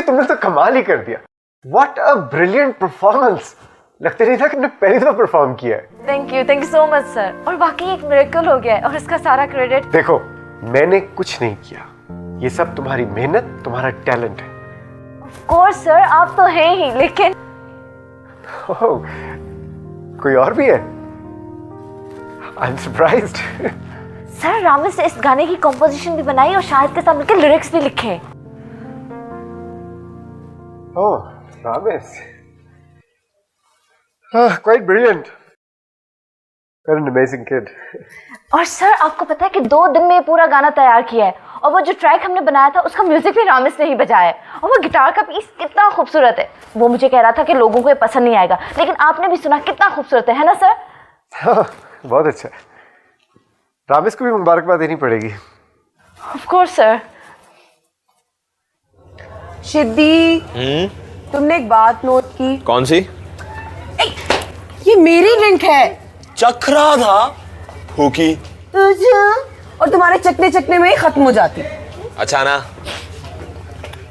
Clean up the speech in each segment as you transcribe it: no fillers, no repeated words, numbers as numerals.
तुमने तो कमाल ही कर दिया। What a brilliant performance! लगता नहीं था कि तुमने पहली दफा परफॉर्म किया है। Thank you so much sir. और वाकई एक मिरेकल हो गया है और इसका सारा क्रेडिट। देखो, मैंने कुछ नहीं किया, ये सब तुम्हारी मेहनत, तुम्हारा टैलेंट है। ऑफ कोर्स सर, आप तो हैं ही, लेकिन कोई और भी है? I am surprised. Sir, Ramesh ने इस गाने की कंपोजिशन भी बनाई और शाहिद के साथ मिलकर लिरिक्स भी लिखे। Oh, Ramesh. Quite brilliant. You're an amazing kid. और सर, आपको पता है कि 2 दिन में पूरा गाना तैयार किया है और वो जो ट्रैक हमने बनाया था उसका म्यूजिक भी रामेश ने ही बजाया है। और वो गिटार का पीस कितना खूबसूरत है। वो मुझे कह रहा था कि लोगों को ये पसंद नहीं आएगा, लेकिन आपने भी सुना, कितना खूबसूरत है ना सर? बहुत अच्छा है। रामेश को भी मुबारकबाद देनी पड़ेगी। Of course sir. शिद्दी, तुमने एक बात नोट की? कौन सी? ये मेरी ड्रिंक है। चख रहा था फूकी। और तुम्हारे चकने चकने में ही खत्म हो जाती। अच्छा ना,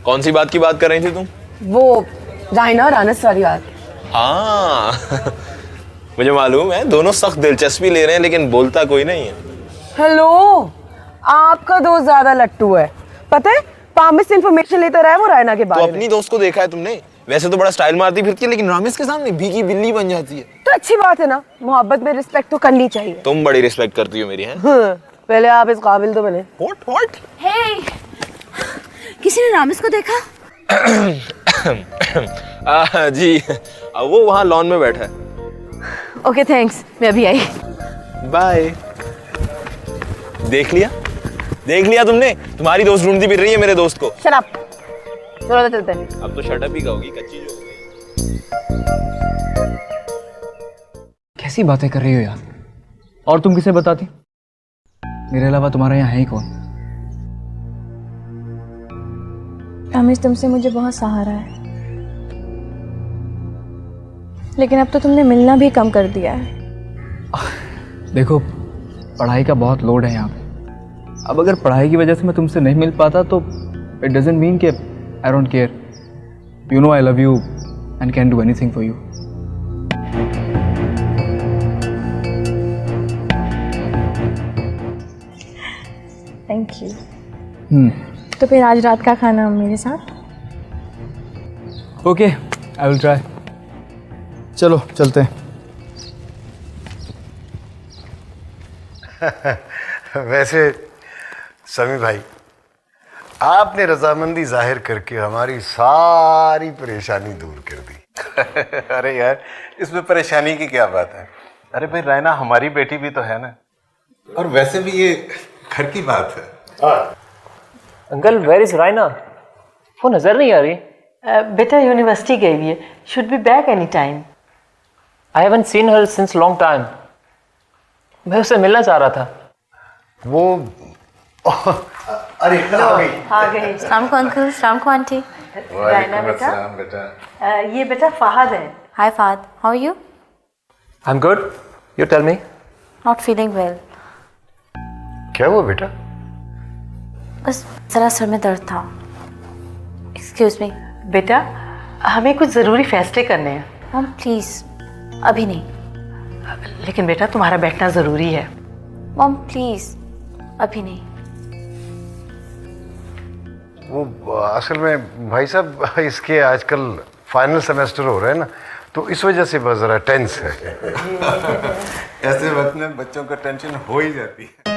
कौन सी बात की बात कर रही थी तुम? वो रायना रानस वाली बात। हाँ मुझे मालूम है, दोनों सख्त दिलचस्पी ले रहे हैं लेकिन बोलता कोई नहीं है। हेलो, आपका दोस्त ज्यादा लट्टू है। पता है, पामिस इंफॉर्मेशन लेता रहा है वो रायना के बारे में। तो अपनी दोस्त को देखा है तुमने? वैसे तो बड़ा स्टाइल मारती फिरती है, लेकिन रामेश के सामने भीगी बिल्ली बन जाती है। तो अच्छी बात है ना, मोहब्बत में रिस्पेक्ट तो करनी चाहिए। तुम बड़ी रिस्पेक्ट करती हो मेरी, हैं? पहले आप इस काबिल तो बने। What? हे, किसी ने रामेश को देखा? जी, वो वहाँ लॉन में बैठा है। ओके थैंक्स, मैं अभी आई। बाय। देख लिया तुमने? तुम्हारी दोस्त ढूंढती फिर रही है मेरे दोस्त को। Shut up. चलो चलते हैं। अब तो शटअप ही कहोगी, कच्ची जो हो गई। कैसी बातें कर रही हो यार? और तुम किसे बताती? मेरे अलावा तुम्हारा यहाँ है ही कौन? रामेश, तुमसे मुझे बहुत सहारा है, लेकिन अब तो तुमने मिलना भी कम कर दिया है। देखो, पढ़ाई का बहुत लोड है यहाँ पे। अब अगर पढ़ाई की वजह से मैं तुमसे नहीं मिल पाता तो इट डजंट मीन कि I don't care. You know I love you and can do anything for you. Thank you. तो फिर आज रात का खाना मेरे साथ? Okay, I will try. चलो चलते हैं। वैसे समी भाई, आपने रजामंदी जाहिर करके हमारी सारी परेशानी दूर कर दी। अरे यार, इसमें परेशानी की क्या बात है? अरे भाई, रायना हमारी बेटी भी तो है ना। और वैसे भी ये घर की बात है। Uncle, where is Raina? वो नजर नहीं आ रही। बेटा यूनिवर्सिटी गई हुई है, should be back any time. I haven't seen her since long time. मैं उससे मिलना चाह रहा था। वो अरे आ गई। अस्सलाम वालेकुम अंकल, अस्सलाम वालेकुम आंटी। रायना बेटा, ये बेटा फहद है। Hi Fahad, how are you? I am good, you tell me. Not feeling well. क्या हुआ बेटा? बस जरा सर में दर्द था। Excuse me. बेटा, हमें कुछ ज़रूरी फैसले करने हैं। मॉम प्लीज, अभी नहीं। लेकिन बेटा तुम्हारा बैठना जरूरी है। मॉम प्लीज, अभी नहीं। वो असल में भाई साहब इसके आजकल फाइनल सेमेस्टर हो रहे हैं ना, तो इस वजह से बस ज़रा टेंस है। ऐसे वक्त में बच्चों को टेंशन हो ही जाती है।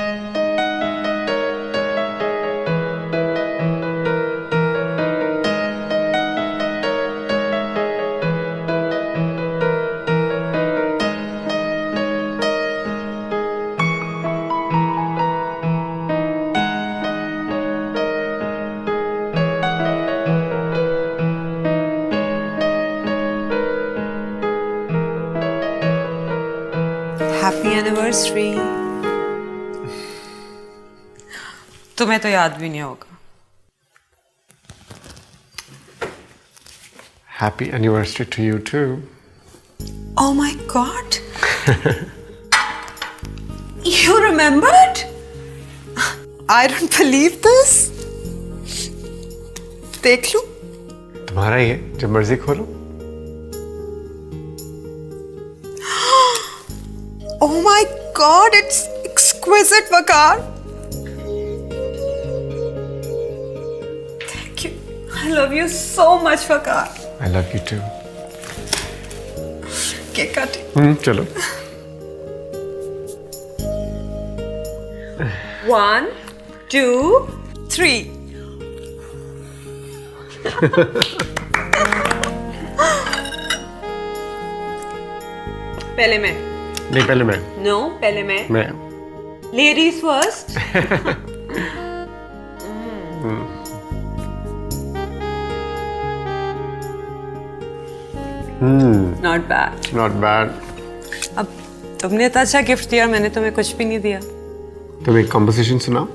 Happy anniversary. तुम्हें तो याद भी नहीं होगा। Happy anniversary to you too. Oh my God! You remembered? I don't believe this. देख लूं? तुम्हारा ही है, जब मर्जी खोलो। Oh my God! It's exquisite, Vakar. Thank you. I love you so much, Vakar. I love you too. Cake cutting. चलो। 1, 2, 3. पहले मैं। नहीं, पहले मैं। No, पहले मैं। मैं। Ladies first. Not bad. Not bad. अब तुमने इतना अच्छा गिफ्ट दिया, मैंने तुम्हें कुछ भी नहीं दिया। तुम एक कॉम्पोजिशन सुनाओ।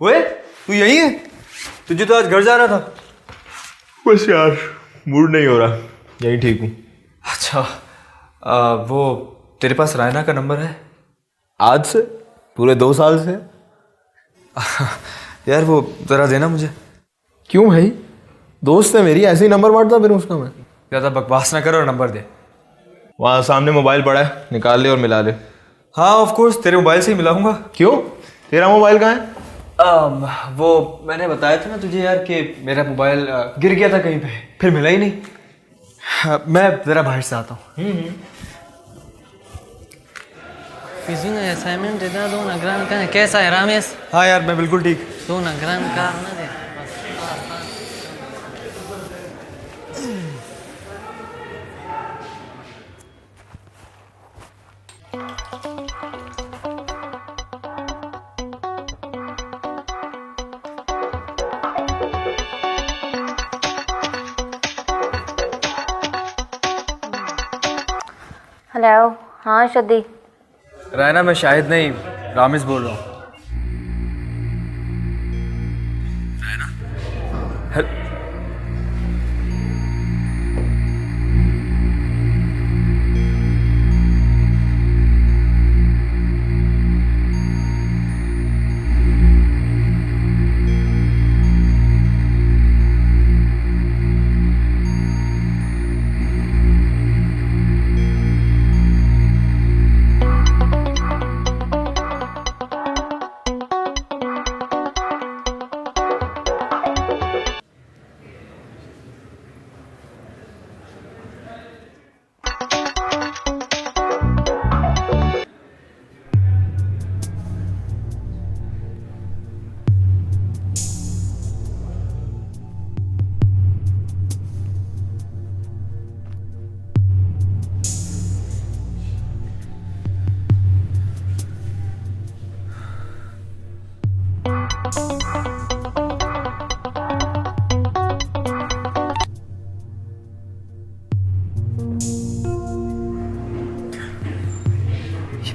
ओए, तू यही है? तुझे तो आज घर जा रहा था। बस यार मूड नहीं हो रहा, यही ठीक हूँ। अच्छा, वो तेरे पास रायना का नंबर है? आज से? पूरे 2 साल से? यार वो जरा देना मुझे। क्यों भाई? दोस्त है मेरी, ऐसे ही नंबर बांटता फिर उसका मैं। ज़्यादा बकवास ना करो और नंबर दे। वहाँ सामने मोबाइल पड़ा है, निकाल ले और मिला ले। हाँ ऑफ कोर्स, तेरे मोबाइल से ही मिलाऊंगा। क्यों? तेरा मोबाइल कहाँ है? वो मैंने बताया था ना तुझे यार कि मेरा मोबाइल गिर गया था कहीं पे, फिर मिला ही नहीं। मैं ज़रा बाहर से आता हूँ। असाइनमेंट देता दो ना ग्राम का। कैसा है रामेश? हाँ यार मैं बिल्कुल ठीक। दो ना ग्राम का ना दे। हेलो, हाँ शदी। रायना मैं शाहिद नहीं, रामेश बोल रहा हूँ।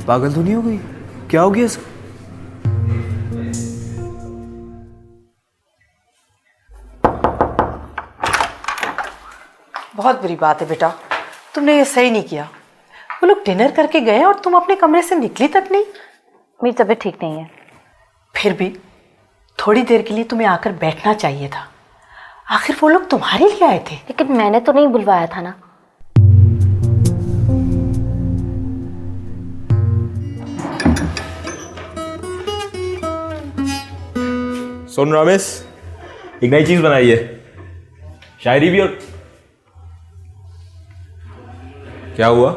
पागल तो नहीं हो गई? क्या हो गया इसको? बहुत बुरी बात है बेटा, तुमने ये सही नहीं किया। वो लोग डिनर करके गए और तुम अपने कमरे से निकली तक नहीं। मेरी तबीयत ठीक नहीं है। फिर भी थोड़ी देर के लिए तुम्हें आकर बैठना चाहिए था। आखिर वो लोग तुम्हारे लिए आए थे। लेकिन मैंने तो नहीं बुलवाया था ना। सुन रमेश, एक नई चीज बनाई है, शायरी भी। और क्या हुआ?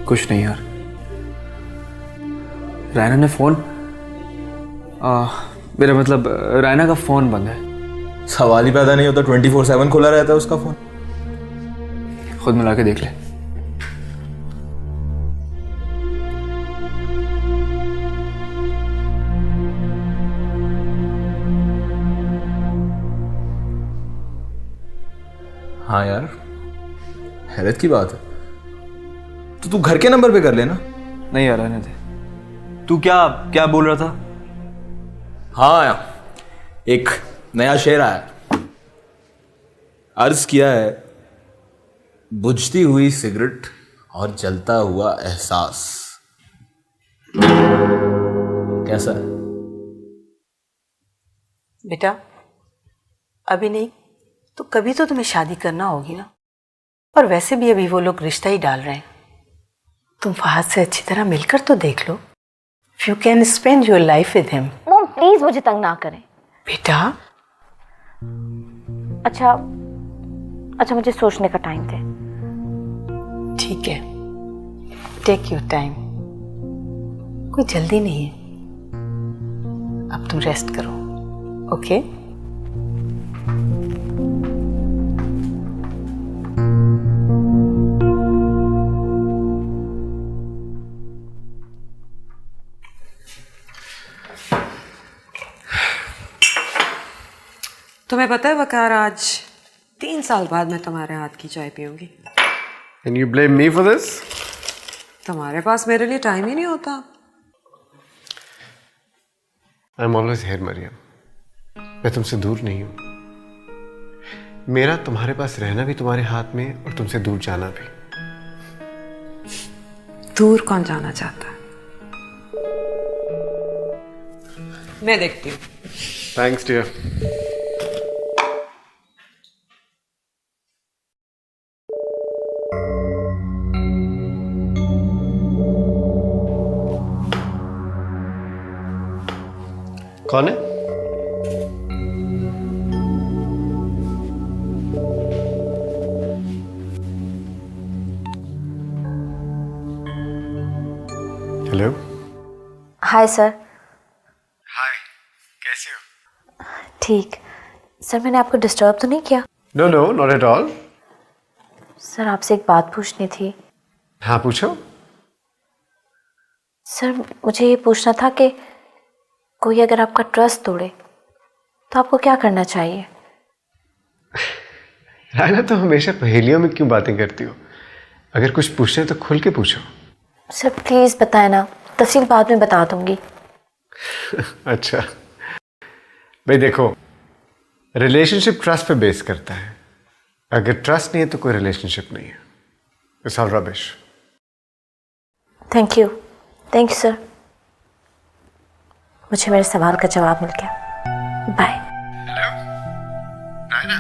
कुछ नहीं यार, रैना ने फोन मेरा मतलब रैना का फोन बंद है। सवाल ही पैदा नहीं होता, 24/7 खुला रहता है उसका फोन। खुद मिला के देख ले। हाँ यार, हैरत की बात है। तो तू घर के नंबर पे कर लेना। नहीं यार रहने दे। तू क्या क्या बोल रहा था? हाँ, एक नया शेर आया। अर्ज किया है, बुझती हुई सिगरेट और जलता हुआ एहसास। कैसा है? बेटा अभी नहीं तो कभी तो तुम्हें शादी करना होगी ना। और वैसे भी अभी वो लोग रिश्ता ही डाल रहे हैं। तुम फहद से अच्छी तरह मिलकर तो देख लो। You can spend your life with him. Mom please मुझे तंग ना करें। बेटा अच्छा मुझे सोचने का टाइम दे। ठीक है, टेक योर टाइम, कोई जल्दी नहीं है। अब तुम रेस्ट करो, ओके? तुम्हें पता है वकार, आज 3 साल बाद मैं तुम्हारे हाथ की चाय पीऊंगी। And you blame me for this? तुम्हारे पास मेरे लिए टाइम ही नहीं होता। I'm always here, Maryam. मैं तुमसे दूर नहीं हूं। मेरा तुम्हारे पास रहना भी तुम्हारे हाथ में और तुमसे दूर जाना भी। दूर कौन जाना चाहता है? मैं देखती हूँ। Thanks, dear. कौन है? हेलो। Hi sir. हाय, कैसे हो? ठीक। सर मैंने आपको डिस्टर्ब तो नहीं किया? No no, not at all. Sir आपसे एक बात पूछनी थी। हाँ पूछो। सर मुझे ये पूछना था कि कोई अगर आपका ट्रस्ट तोड़े तो आपको क्या करना चाहिए? रायना तो हमेशा पहेलियों में क्यों बातें करती हो? अगर कुछ पूछना है तो खुल के पूछो। सर प्लीज बताए ना, तफसील बाद में बता दूंगी। अच्छा भाई देखो, रिलेशनशिप ट्रस्ट पे बेस करता है। अगर ट्रस्ट नहीं है तो कोई रिलेशनशिप नहीं है। It's all rubbish. Thank you sir. मुझे मेरे सवाल का जवाब मिल गया। Bye. Hello Raina.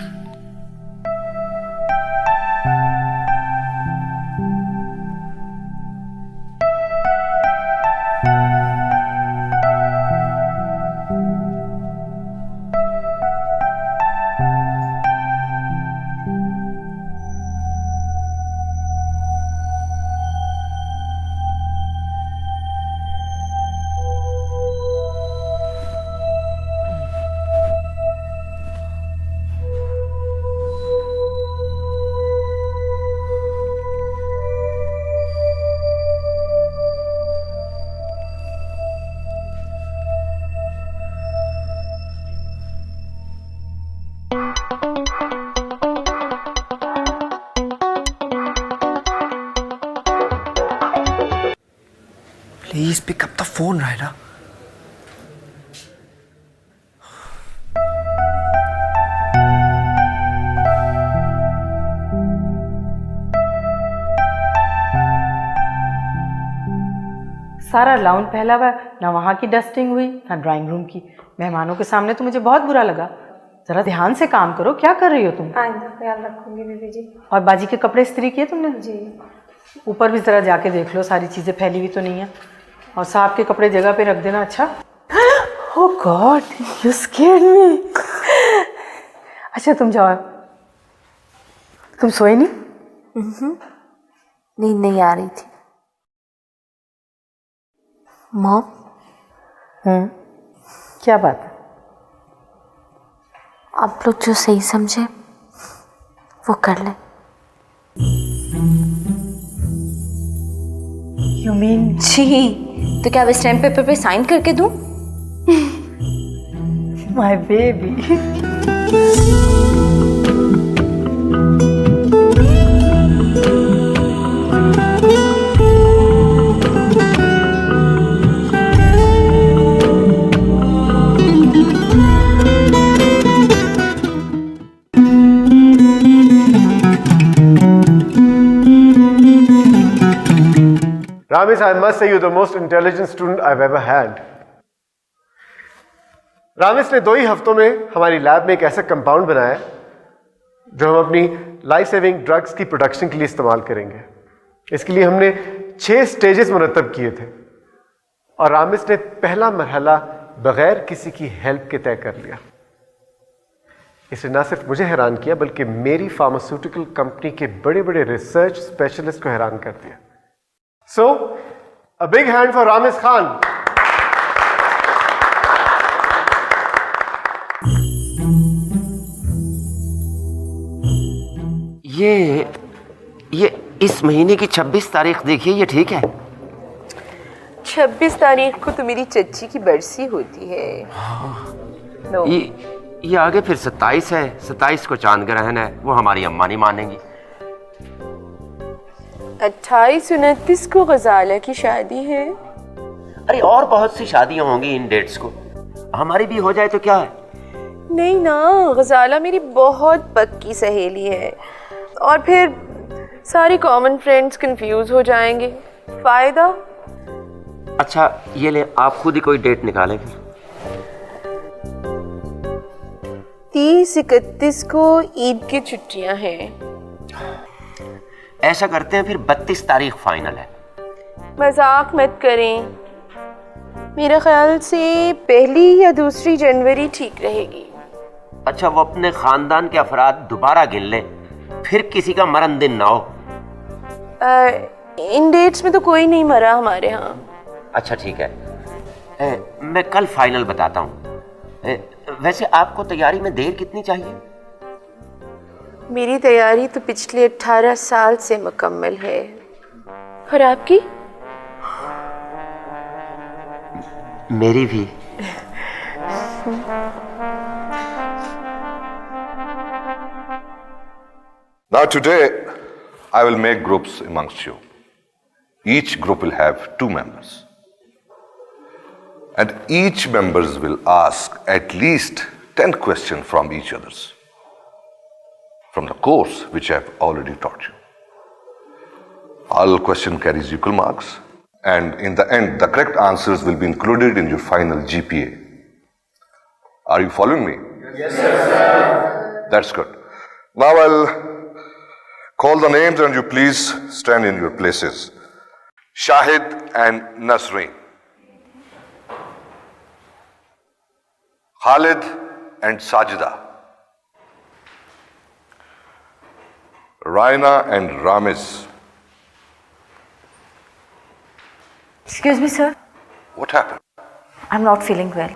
Please pick up the phone, Raina. सारा लाउंज फैला हुआ है, ना वहाँ की डस्टिंग हुई ना ड्राइंग रूम की। मेहमानों के सामने तो मुझे बहुत बुरा लगा। जरा ध्यान से काम करो, क्या कर रही हो तुम? ख्याल रखूंगी दीदी जी। और बाजी के कपड़े इस्त्री किए तुमने? जी। ऊपर भी जरा जाके देख लो, सारी चीज़ें फैली हुई तो नहीं है। और साहब के कपड़े जगह पे रख देना। अच्छा। ओह गॉड, यू स्केयर्ड मी। अच्छा तुम जाओ, तुम सोए नहीं? नींद नहीं आ रही थी। मॉम। क्या बात है? आप लोग जो सही समझे वो कर ले। You mean? जी, तो क्या अब स्टैम्प पेपर पे साइन करके दूं? My baby. Ramesh, I must say you're the most intelligent student I've ever had. Ramesh ने 2 ही हफ्तों में हमारी लैब में एक ऐसा कंपाउंड बनाया है जो हम अपनी लाइफ सेविंग ड्रग्स की प्रोडक्शन के लिए इस्तेमाल करेंगे। इसके लिए हमने 6 स्टेजेस मुरतब किए थे और रामेश ने पहला मरहला बगैर किसी की हेल्प के तय कर लिया। इसने ना सिर्फ मुझे हैरान किया बल्कि मेरी फार्मास्यूटिकल कंपनी के बड़े बड़े रिसर्च स्पेशलिस्ट को हैरान कर दिया। So, a big hand for Ramesh Khan. ये इस महीने की 26 तारीख देखिए, ये ठीक है? 26 तारीख को तो मेरी चच्ची की बरसी होती है। No. ये आगे फिर 27 है, 27 को चांद ग्रहण है, वो हमारी अम्मा नहीं मानेंगी। 28 29 को गजाला की शादी है। अरे और बहुत सी शादियां होंगी इन डेट्स को, हमारी भी हो जाए तो क्या है? नहीं ना, गजाला मेरी बहुत पक्की सहेली है और फिर सारी कॉमन फ्रेंड्स कंफ्यूज हो जाएंगे, फायदा? अच्छा ये ले, आप खुद ही कोई डेट निकालें फिर। 30 31 को ईद की छुट्टियां हैं। ऐसा करते हैं फिर 32 तारीख फाइनल है। मजाक मत करें, मेरे ख्याल से 1 या 2 जनवरी ठीक रहेगी। अच्छा वो अपने खानदान के अफराद दोबारा गिन लें, फिर किसी का मरण दिन ना हो। इन डेट्स में तो कोई नहीं मरा हमारे यहाँ। अच्छा ठीक है, मैं कल फाइनल बताता हूँ। वैसे आपको तैयारी में देर कितनी चाहिए? मेरी तैयारी तो पिछले 18 साल से मुकम्मल है। और आपकी? मेरी भी। Now today, I will make groups amongst you. Each group will have 2 members. And each members will ask at least 10 questions from each others. From the course which I have already taught you. All question carries equal marks. And in the end, the correct answers will be included in your final GPA. Are you following me? Yes, sir. That's good. Now I'll call the names and you please stand in your places. Shahid and Nasreen. Khalid and Sajida. Raina and Ramesh. Excuse me, sir. What happened? I'm not feeling well.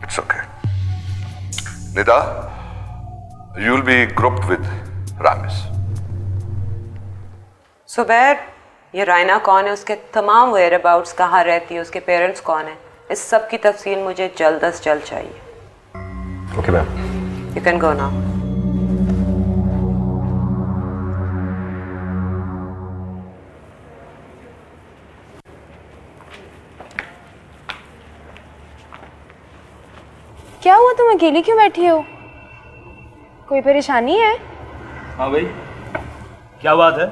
It's okay. Nida, you'll be grouped with Ramesh. Subair, ये रायना कौन है, उसके तमाम where abouts, कहाँ रहती है, उसके parents कौन है, इस सब की तफसील मुझे जल्द अज जल्द चाहिए। Okay, ma'am. You can go now. क्या हुआ, तुम अकेली क्यों बैठी हो? कोई परेशानी है? हाँ भाई, क्या बात है?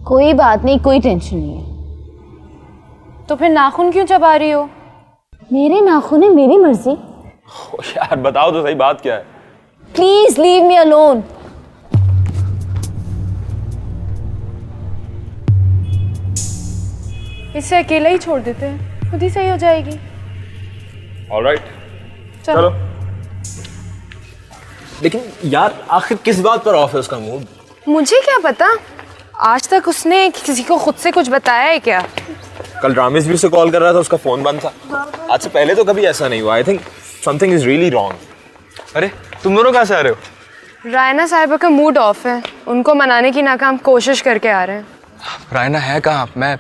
कोई बात नहीं, कोई टेंशन नहीं है। तो फिर नाखून क्यों चबा रही हो? मेरे नाखून है, मेरी मर्जी। यार बताओ तो सही, बात क्या है? Please leave me alone. इसे अकेला ही छोड़ देते हैं, खुद ही सही हो जाएगी। ऑलराइट, चलो। लेकिन यार आखिर किस बात पर ऑफ है उसका मूड? मुझे क्या पता, आज तक उसने किसी को खुद से कुछ बताया है क्या? कल रामेश भी उसे कॉल कर रहा था, उसका फोन बंद था। आज से पहले तो कभी ऐसा नहीं हुआ। I think something is really wrong. अरे तुम दोनों कहाँ से आ रहे हो? रायना साहिबा का मूड ऑफ है, उनको मनाने की नाकाम कोशिश करके आ रहे हैं। रायना है कहाँ? मैं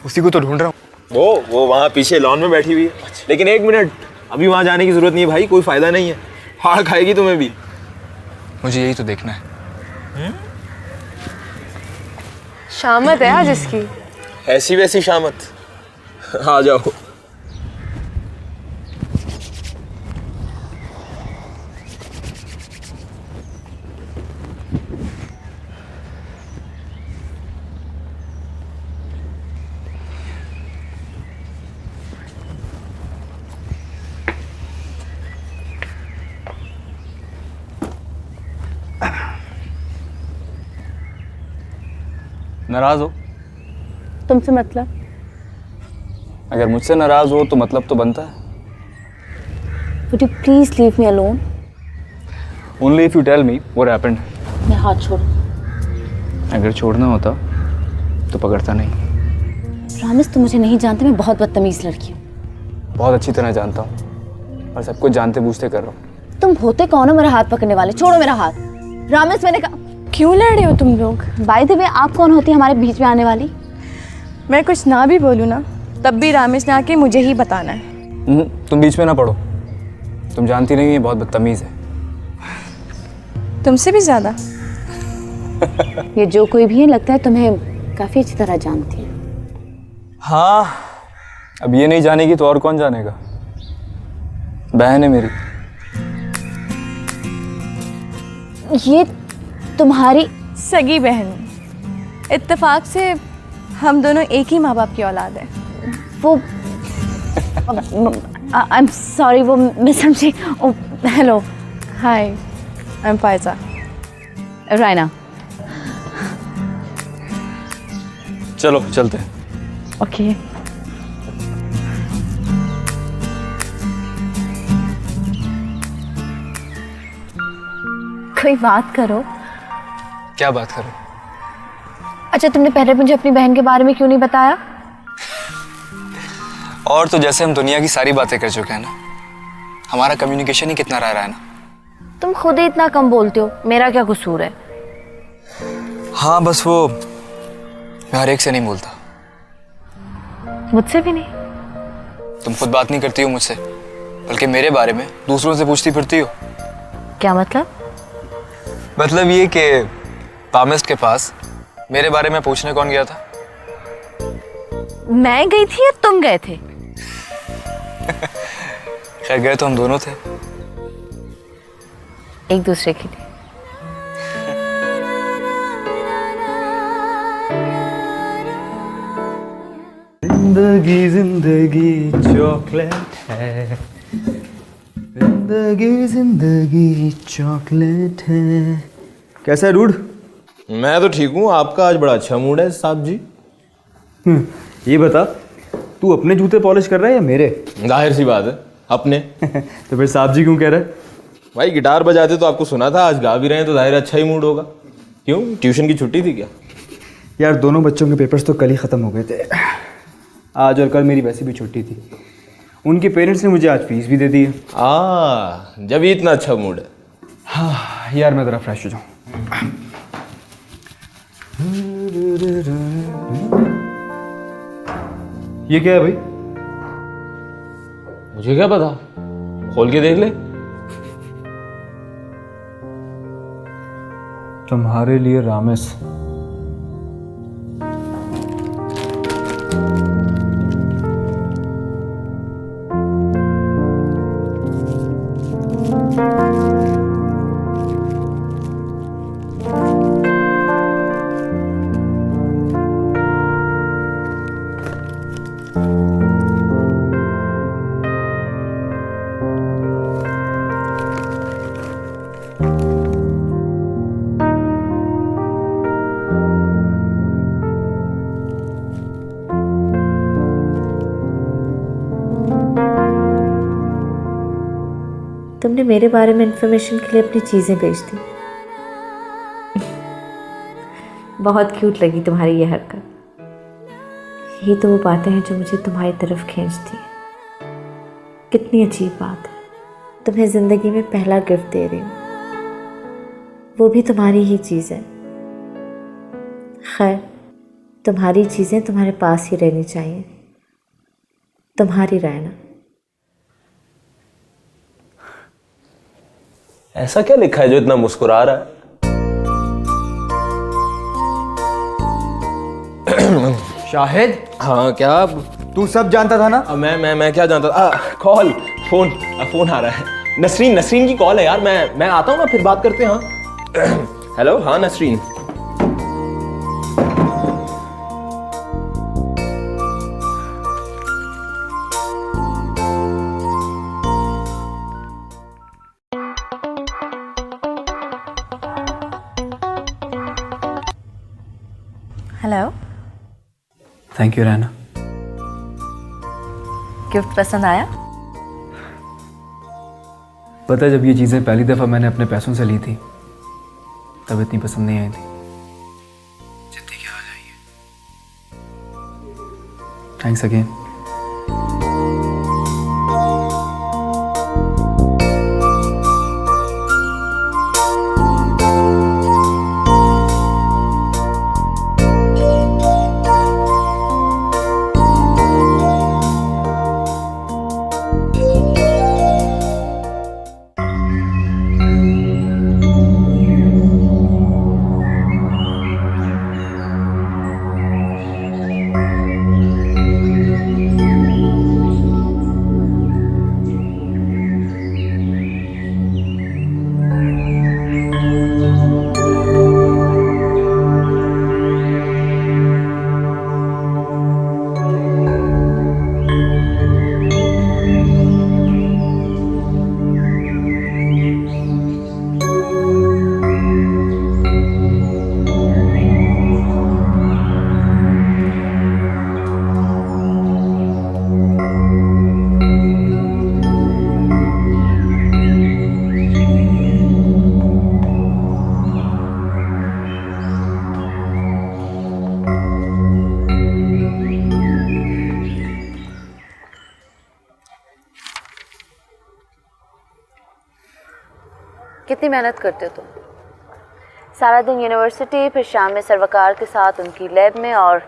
उसी को तो ढूंढ रहा हूँ। वो वहाँ पीछे लॉन में बैठी हुई है। लेकिन एक मिनट, अभी वहाँ जाने की जरूरत नहीं है भाई, कोई फायदा नहीं है, हार खाएगी तुम्हें भी। मुझे यही तो देखना है। शामत है आज इसकी। ऐसी वैसी शामत। आ जाओ। नाराज हो? तुमसे मतलब? अगर मुझसे नाराज हो तो मतलब तो बनता है। Would you please leave me alone? Only if you tell me what happened. मैं हाथ छोड़। अगर छोड़ना होता तो पकड़ता नहीं। रामेश, तुम मुझे नहीं जानते, मैं बहुत बदतमीज लड़की हूँ। बहुत अच्छी तरह जानता हूँ और सब कुछ जानते बूझते कर रहा हूँ। तुम होते कौन हो मेरा हाथ पकड़ने वाले? छोड़ो मेरा हाथ। रामेश, मैंने कहा। क्यों लड़ रहे हो तुम लोग? बाय द वे, आप कौन होती है हमारे बीच में आने वाली? मैं कुछ ना भी बोलूँ ना, तब भी रामेश ने आके मुझे ही बताना है। तुम बीच में ना पड़ो, तुम जानती नहीं, ये बहुत बदतमीज है। तुमसे भी ज्यादा। ये जो कोई भी है, लगता है तुम्हें काफी अच्छी तरह जानती है। हाँ, अब ये नहीं जानेगी तो और कौन जानेगा? बहन है मेरी। ये तुम्हारी सगी बहन। इत्तेफाक से हम दोनों एक ही माँ बाप की औलाद है। वो आई एम सॉरी, वो मैं समझी। Hello, hi, I am Faiza. Raina. चलो चलते हैं। ओके। कोई बात करो। क्या बात करो? अच्छा, तुमने पहले मुझे अपनी बहन के बारे में क्यों नहीं बताया? और तो जैसे हम दुनिया की सारी बातें कर चुके हैं ना, हमारा कम्युनिकेशन ही कितना रह रहा है ना। तुम खुद ही इतना कम बोलते हो, मेरा क्या कसूर है? हाँ, बस वो मैं हर एक से नहीं बोलता। मुझसे भी नहीं? तुम खुद बात नहीं करती हो मुझसे, बल्कि मेरे बारे में दूसरों से पूछती फिरती हो। क्या मतलब? मतलब ये कि पामिस्ट के पास मेरे बारे में पूछने कौन गया था? मैं गई थी या तुम गए थे? खैर, गए तो हम दोनों थे, एक दूसरे के लिए। जिंदगी जिंदगी चॉकलेट है, जिंदगी जिंदगी चॉकलेट है। कैसा है रूड? मैं तो ठीक हूँ, आपका आज बड़ा अच्छा मूड है साहब जी। ये बता, तू अपने जूते पॉलिश कर रहा है या मेरे? जाहिर सी बात है, अपने। तो फिर साहब जी क्यों कह रहा है? भाई गिटार बजाते तो आपको सुना था, आज गा भी रहे हैं तो जाहिर अच्छा ही मूड होगा। क्यों, ट्यूशन की छुट्टी थी क्या? यार, दोनों बच्चों के पेपर्स तो कल ही ख़त्म हो गए थे। आज और कल मेरी वैसे भी छुट्टी थी। उनके पेरेंट्स ने मुझे आज फीस भी दे दी है। जब ही इतना अच्छा मूड है। हाँ यार, मैं ज़रा फ्रेश हो जाऊँ। ये क्या है भाई? मुझे क्या पता, खोल के देख ले। तुम्हारे लिए रामेश। तुमने मेरे बारे में इंफॉर्मेशन के लिए अपनी चीज़ें बेच दी। बहुत क्यूट लगी तुम्हारी ये हरकत। यही तो वो बातें हैं जो मुझे तुम्हारी तरफ खींचती हैं। कितनी अजीब बात है, तुम्हें ज़िंदगी में पहला गिफ्ट दे रही हूँ, वो भी तुम्हारी ही चीज़ है। खैर, तुम्हारी चीज़ें तुम्हारे पास ही रहनी चाहिए। तुम्हारी रायना। ऐसा क्या लिखा है जो इतना मुस्कुरा रहा है? शाहिद, हाँ क्या? तू सब जानता था ना? मैं क्या जानता था? कॉल, फोन आ रहा है। नसरीन की कॉल है यार। मैं आता हूँ ना, फिर बात करते हैं। हाँ हेलो, हाँ Nasreen. Hello. Thank you Raina. Gift पसंद आया? पता है, जब ये चीज़ें पहली दफ़ा मैंने अपने पैसों से ली थी तब इतनी पसंद नहीं आई थी जितनी कि आज आई है। Thanks again. कितनी मेहनत करते हो तुम? सारा दिन यूनिवर्सिटी, फिर शाम में सर्वकार के साथ उनकी लैब में, और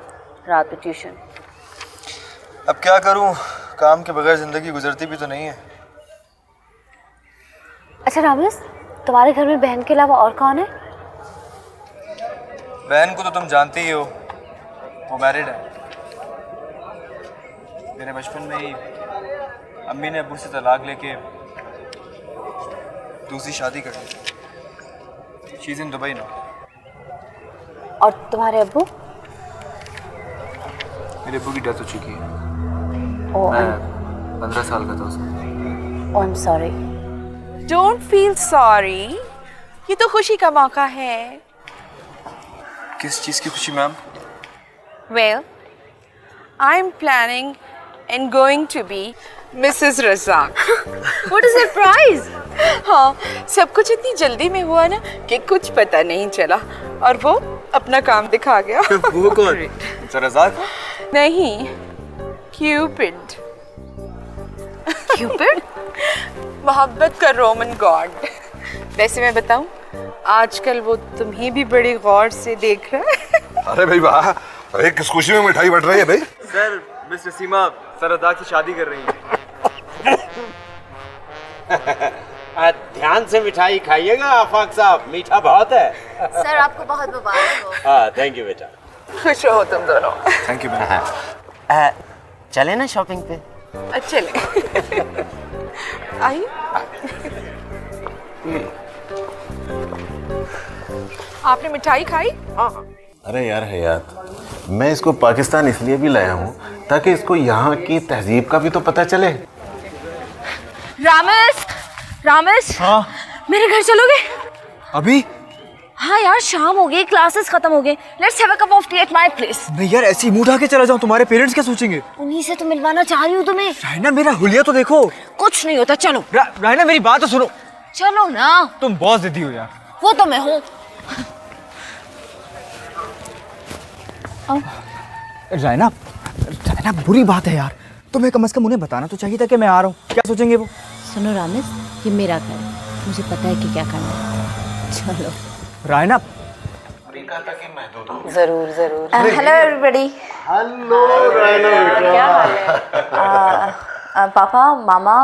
रात में ट्यूशन। अब क्या करूं, काम के बगैर जिंदगी गुजरती भी तो नहीं है। अच्छा रामेश, तुम्हारे घर में बहन के अलावा और कौन है? बहन को तो तुम जानती ही हो, वो मैरिड है। मेरे बचपन में ही अम्मी ने अब्बू से तलाक लेके दूसरी शादी कर ली। She is in Dubai now. और तुम्हारे अब्बू? मेरे अब्बू की डेथ हो चुकी है। मैं 15 साल का था उस वक्त। I am sorry. Don't feel sorry, ये तो खुशी का मौका है। किस चीज़ की खुशी ma'am? Well, I am planning and going to be Mrs Razak. What is surprise? हाँ, सब कुछ इतनी जल्दी में हुआ ना कि कुछ पता नहीं चला, और वो अपना काम दिखा गया। वो कौन? रज़ाक? नहीं, क्यूपिड। क्यूपिड? मोहब्बत का रोमन गॉड। वैसे मैं बताऊं, आजकल वो तुम्हें भी बड़ी गौर से देख रहा है। अरे भाई वाह, अरे किस खुशी में मिठाई बट रही है भाई? Sir, miss Nasima sir Razak से शादी कर रही है। ध्यान से मिठाई खाइएगा आफाक साहब, मीठा बहुत है। सर आपको बहुत मुबारक हो। हाँ थैंक यू बेटा। खुश हो तुम दोनों। थैंक यू बेटा। चले ना शॉपिंग पे? चले। आइए। आपने मिठाई खाई? हाँ। अरे यार हयात, मैं इसको पाकिस्तान इसलिए भी लाया हूँ ताकि इसको यहाँ की तहजीब का भी तो पता चले। रामेश, रामेश, हाँ? मेरे घर चलोगे? अभी? हाँ यार, शाम हो गई, क्लासेस खत्म हो गए। Let's have a cup of T at my place. नहीं यार, ऐसी मुंह उठा के चला जाऊं, तुम्हारे पेरेंट्स क्या सोचेंगे? उन्हीं से तो मिलवाना चाह रही हूँ तुम्हें। रायना, मेरा हुलिया तो देखो। कुछ नहीं होता, चलो। रायना, मेरी बात तो सुनो। चलो ना। तुम बहुत जिद्दी हो यार। वो तो मैं हूँ। रायना, रायना, बुरी बात है यार। तुम्हें कम से कम उन्हें बताना तो चाहिए था कि मैं आ रहा हूँ। क्या सोचेंगे वो? सुनो रामिस, ये मेरा घर है, मुझे पता है कि क्या करना है। चलो। रायना। जरूर जरूर। Hello everybody. हेलो रायना बेटा। क्या हाल है? Papa, mama,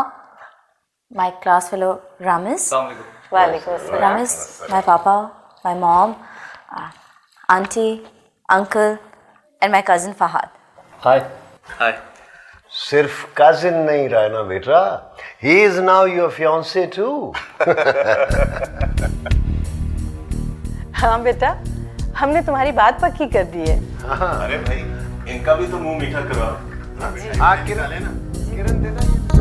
my class fellow Ramis. वालेकुम अस्सलाम। Ramis, my papa, my mom, aunty, uncle and my cousin Fahad. Hi. Hi. सिर्फ कजिन नहीं रायना बेटा, he is now your fiance too. हाँ बेटा, हमने तुम्हारी बात पक्की कर दी है। अरे भाई, इनका भी तो मुंह मीठा करवाओ। हाँ किरण, किरण दे दो।